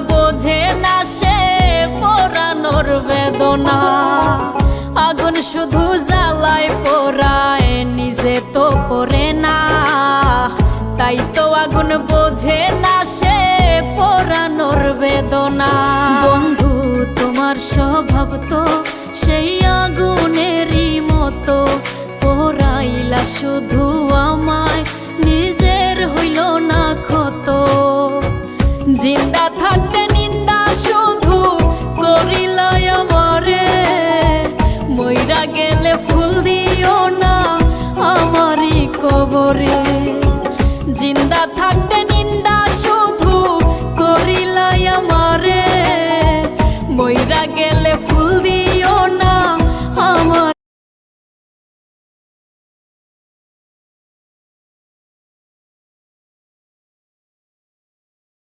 বোঝে না সে পোড়ানোর বেদনা। আগুন শুধু জ্বালায় পোড়ায়, নিজে তো পড়ে না। তাই তো আগুন বোঝে না সে পোড়ানোর বেদনা। বন্ধু তোমার স্বভাব তো সেই আগুনেরই মতো, পোড়াইলা শুধু আমায়, নিজের হইল না ক্ষত। জিন্দা থাকতে নিন্দা শুধু করিলাই আমারে, মইরা গেলে ফুল দিও না আমারই কবরে। জিন্দা থাকতে নিন্দা শুধু করিলাই আমারে, মইরা গেলে ফুল দিও না আমার